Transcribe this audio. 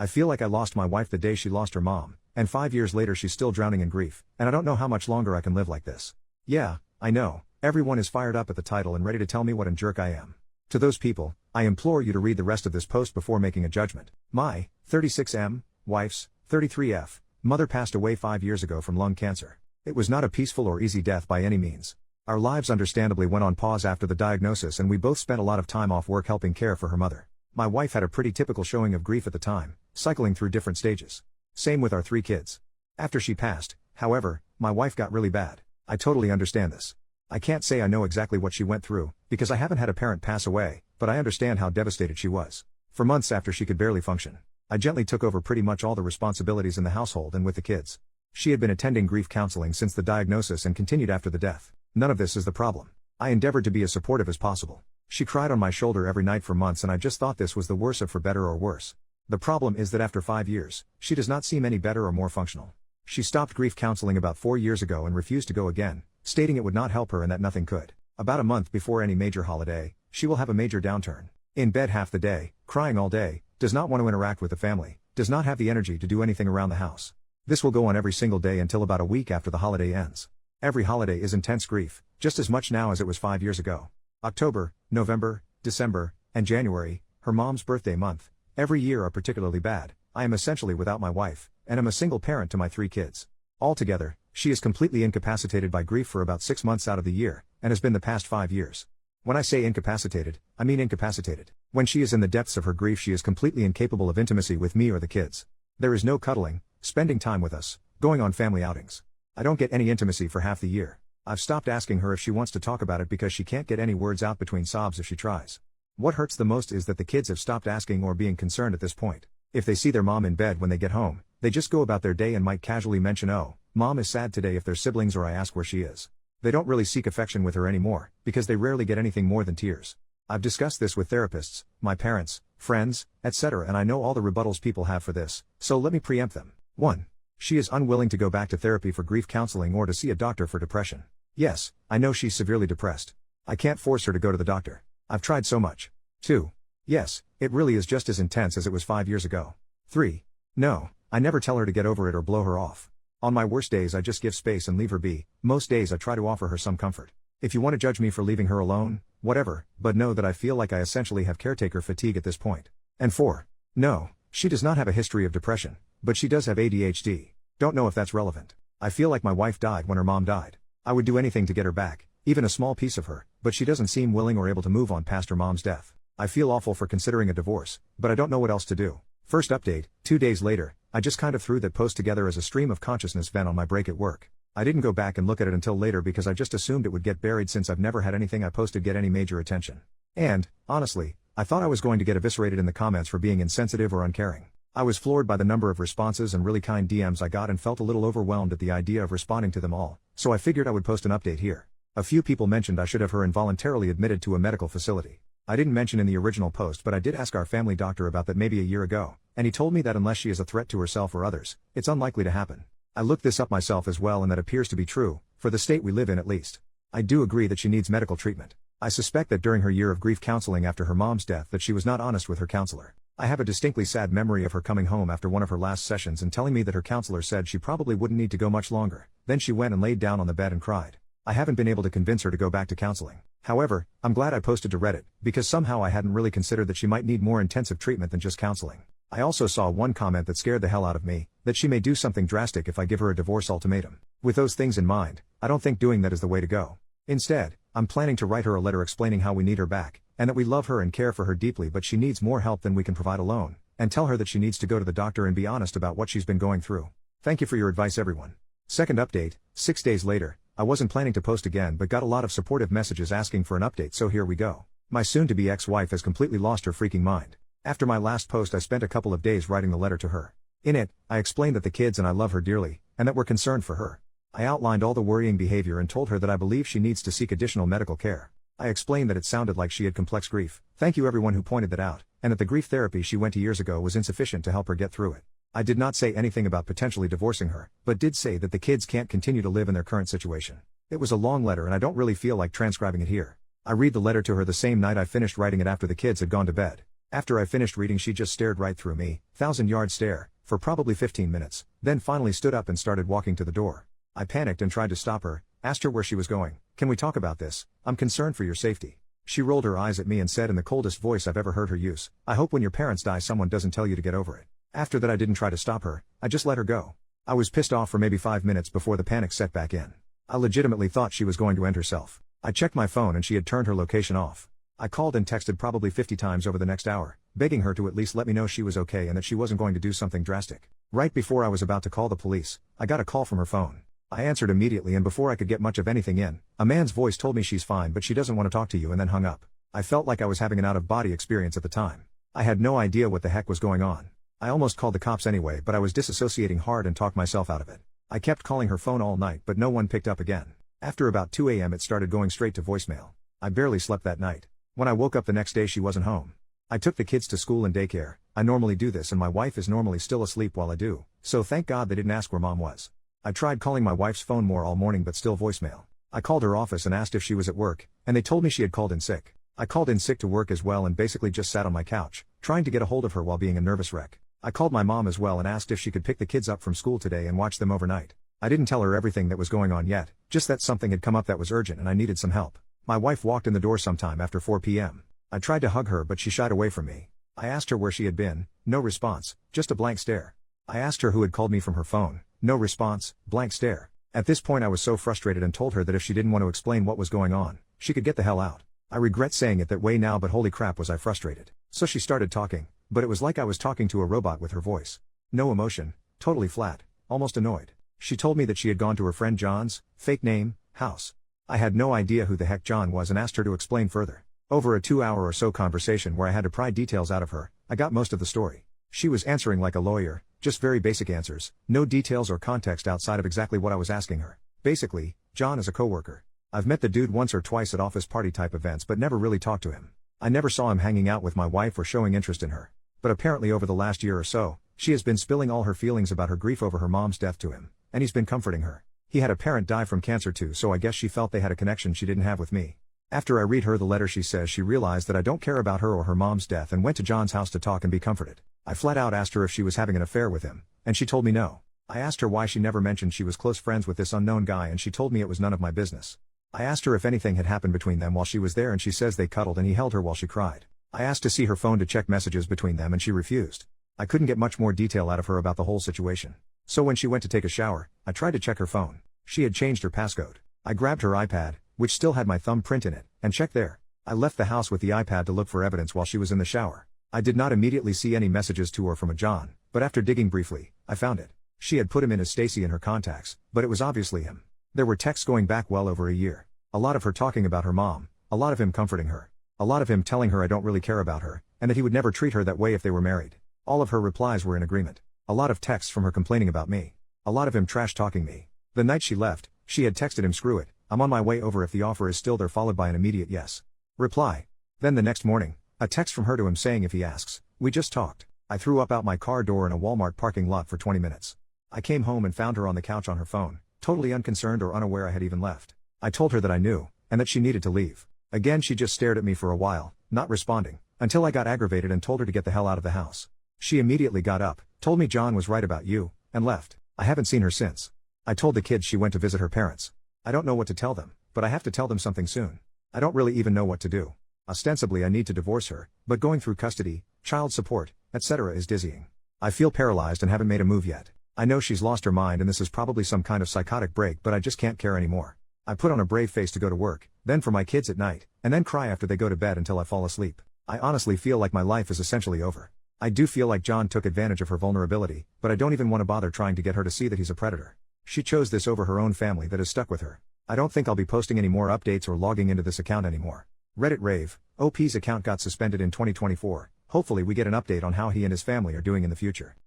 I feel like I lost my wife the day she lost her mom, and 5 years later she's still drowning in grief, and I don't know how much longer I can live like this. Yeah, I know, everyone is fired up at the title and ready to tell me what a jerk I am. To those people, I implore you to read the rest of this post before making a judgment. My 36M wife's 33F mother passed away 5 years ago from lung cancer. It was not a peaceful or easy death by any means. Our lives understandably went on pause after the diagnosis, and we both spent a lot of time off work helping care for her mother. My wife had a pretty typical showing of grief at the time, cycling through different stages. Same with our 3 kids. After she passed, however, my wife got really bad. I totally understand this. I can't say I know exactly what she went through, because I haven't had a parent pass away, but I understand how devastated she was. For months after she could barely function, I gently took over pretty much all the responsibilities in the household and with the kids. She had been attending grief counseling since the diagnosis and continued after the death. None of this is the problem. I endeavored to be as supportive as possible. She cried on my shoulder every night for months, and I just thought this was the worst of for better or worse. The problem is that after 5 years, she does not seem any better or more functional. She stopped grief counseling about 4 years ago and refused to go again, stating it would not help her and that nothing could. About a month before any major holiday, she will have a major downturn. In bed half the day, crying all day, does not want to interact with the family, does not have the energy to do anything around the house. This will go on every single day until about a week after the holiday ends. Every holiday is intense grief, just as much now as it was 5 years ago. October, November, December, and January, her mom's birthday month, every year are particularly bad. I am essentially without my wife, and am a single parent to my 3 kids. Altogether, she is completely incapacitated by grief for about 6 months out of the year, and has been the past 5 years. When I say incapacitated, I mean incapacitated. When she is in the depths of her grief, she is completely incapable of intimacy with me or the kids. There is no cuddling, spending time with us, going on family outings. I don't get any intimacy for half the year. I've stopped asking her if she wants to talk about it because she can't get any words out between sobs if she tries. What hurts the most is that the kids have stopped asking or being concerned at this point. If they see their mom in bed when they get home, they just go about their day and might casually mention, "Oh, mom is sad today," if they're siblings, or I ask where she is. They don't really seek affection with her anymore, because they rarely get anything more than tears. I've discussed this with therapists, my parents, friends, etc., and I know all the rebuttals people have for this, so let me preempt them. 1. She is unwilling to go back to therapy for grief counseling or to see a doctor for depression. Yes, I know she's severely depressed. I can't force her to go to the doctor. I've tried so much. 2. Yes, it really is just as intense as it was 5 years ago. 3. No, I never tell her to get over it or blow her off. On my worst days I just give space and leave her be. Most days I try to offer her some comfort. If you want to judge me for leaving her alone, whatever, but know that I feel like I essentially have caretaker fatigue at this point. And 4. No, she does not have a history of depression, but she does have ADHD. Don't know if that's relevant. I feel like my wife died when her mom died. I would do anything to get her back, even a small piece of her, but she doesn't seem willing or able to move on past her mom's death. I feel awful for considering a divorce, but I don't know what else to do. First update, 2 days later, I just kind of threw that post together as a stream of consciousness vent on my break at work. I didn't go back and look at it until later because I just assumed it would get buried since I've never had anything I posted get any major attention. And, honestly, I thought I was going to get eviscerated in the comments for being insensitive or uncaring. I was floored by the number of responses and really kind DMs I got and felt a little overwhelmed at the idea of responding to them all, so I figured I would post an update here. A few people mentioned I should have her involuntarily admitted to a medical facility. I didn't mention in the original post, but I did ask our family doctor about that maybe a year ago, and he told me that unless she is a threat to herself or others, it's unlikely to happen. I looked this up myself as well, and that appears to be true, for the state we live in at least. I do agree that she needs medical treatment. I suspect that during her year of grief counseling after her mom's death that she was not honest with her counselor. I have a distinctly sad memory of her coming home after one of her last sessions and telling me that her counselor said she probably wouldn't need to go much longer. Then she went and laid down on the bed and cried. I haven't been able to convince her to go back to counseling. However, I'm glad I posted to Reddit, because somehow I hadn't really considered that she might need more intensive treatment than just counseling. I also saw one comment that scared the hell out of me, that she may do something drastic if I give her a divorce ultimatum. With those things in mind, I don't think doing that is the way to go. Instead, I'm planning to write her a letter explaining how we need her back, and that we love her and care for her deeply, but she needs more help than we can provide alone, and tell her that she needs to go to the doctor and be honest about what she's been going through. Thank you for your advice, everyone. Second update, 6 days later. I wasn't planning to post again but got a lot of supportive messages asking for an update, so here we go. My soon-to-be ex-wife has completely lost her freaking mind. After my last post I spent a couple of days writing the letter to her. In it, I explained that the kids and I love her dearly, and that we're concerned for her. I outlined all the worrying behavior and told her that I believe she needs to seek additional medical care. I explained that it sounded like she had complex grief. Thank you everyone who pointed that out, and that the grief therapy she went to years ago was insufficient to help her get through it. I did not say anything about potentially divorcing her, but did say that the kids can't continue to live in their current situation. It was a long letter and I don't really feel like transcribing it here. I read the letter to her the same night I finished writing it after the kids had gone to bed. After I finished reading, she just stared right through me, 1,000-yard stare, for probably 15 minutes, then finally stood up and started walking to the door. I panicked and tried to stop her, asked her where she was going. "Can we talk about this? I'm concerned for your safety." She rolled her eyes at me and said in the coldest voice I've ever heard her use, "I hope when your parents die someone doesn't tell you to get over it." After that I didn't try to stop her, I just let her go. I was pissed off for maybe 5 minutes before the panic set back in. I legitimately thought she was going to end herself. I checked my phone and she had turned her location off. I called and texted probably 50 times over the next hour, begging her to at least let me know she was okay and that she wasn't going to do something drastic. Right before I was about to call the police, I got a call from her phone. I answered immediately, and before I could get much of anything in, a man's voice told me she's fine but she doesn't want to talk to you, and then hung up. I felt like I was having an out-of-body experience at the time. I had no idea what the heck was going on. I almost called the cops anyway, but I was disassociating hard and talked myself out of it. I kept calling her phone all night but no one picked up again. After about 2 a.m. it started going straight to voicemail. I barely slept that night. When I woke up the next day she wasn't home. I took the kids to school and daycare. I normally do this and my wife is normally still asleep while I do, so thank God they didn't ask where mom was. I tried calling my wife's phone more all morning but still voicemail. I called her office and asked if she was at work, and they told me she had called in sick. I called in sick to work as well and basically just sat on my couch, trying to get a hold of her while being a nervous wreck. I called my mom as well and asked if she could pick the kids up from school today and watch them overnight. I didn't tell her everything that was going on yet, just that something had come up that was urgent and I needed some help. My wife walked in the door sometime after 4 p.m. I tried to hug her but she shied away from me. I asked her where she had been, no response, just a blank stare. I asked her who had called me from her phone, no response, blank stare. At this point I was so frustrated and told her that if she didn't want to explain what was going on, she could get the hell out. I regret saying it that way now, but holy crap was I frustrated. So she started talking, but it was like I was talking to a robot with her voice. No emotion, totally flat, almost annoyed. She told me that she had gone to her friend John's, fake name, house. I had no idea who the heck John was and asked her to explain further. Over a 2-hour or so conversation where I had to pry details out of her, I got most of the story. She was answering like a lawyer, just very basic answers, no details or context outside of exactly what I was asking her. Basically, John is a coworker. I've met the dude once or twice at office party type events but never really talked to him. I never saw him hanging out with my wife or showing interest in her. But apparently over the last year or so, she has been spilling all her feelings about her grief over her mom's death to him, and he's been comforting her. He had a parent die from cancer too, so I guess she felt they had a connection she didn't have with me. After I read her the letter, she says she realized that I don't care about her or her mom's death and went to John's house to talk and be comforted. I flat out asked her if she was having an affair with him, and she told me no. I asked her why she never mentioned she was close friends with this unknown guy, and she told me it was none of my business. I asked her if anything had happened between them while she was there, and she says they cuddled and he held her while she cried. I asked to see her phone to check messages between them and she refused. I couldn't get much more detail out of her about the whole situation. So when she went to take a shower, I tried to check her phone. She had changed her passcode. I grabbed her iPad, which still had my thumbprint in it, and checked there. I left the house with the iPad to look for evidence while she was in the shower. I did not immediately see any messages to or from a John, but after digging briefly, I found it. She had put him in as Stacy in her contacts, but it was obviously him. There were texts going back well over a year. A lot of her talking about her mom, a lot of him comforting her, a lot of him telling her I don't really care about her, and that he would never treat her that way if they were married. All of her replies were in agreement. A lot of texts from her complaining about me. A lot of him trash-talking me. The night she left, she had texted him, "Screw it, I'm on my way over if the offer is still there," followed by an immediate yes. Reply. Then the next morning, a text from her to him saying if he asks, "We just talked." I threw up out my car door in a Walmart parking lot for 20 minutes. I came home and found her on the couch on her phone, totally unconcerned or unaware I had even left. I told her that I knew, and that she needed to leave. Again she just stared at me for a while, not responding, until I got aggravated and told her to get the hell out of the house. She immediately got up, told me John was right about you, and left. I haven't seen her since. I told the kids she went to visit her parents. I don't know what to tell them, but I have to tell them something soon. I don't really even know what to do. Ostensibly I need to divorce her, but going through custody, child support, etc. is dizzying. I feel paralyzed and haven't made a move yet. I know she's lost her mind and this is probably some kind of psychotic break, but I just can't care anymore. I put on a brave face to go to work, then for my kids at night, and then cry after they go to bed until I fall asleep. I honestly feel like my life is essentially over. I do feel like John took advantage of her vulnerability, but I don't even want to bother trying to get her to see that he's a predator. She chose this over her own family that is stuck with her. I don't think I'll be posting any more updates or logging into this account anymore. Reddit rave, OP's account got suspended in 2024, hopefully we get an update on how he and his family are doing in the future.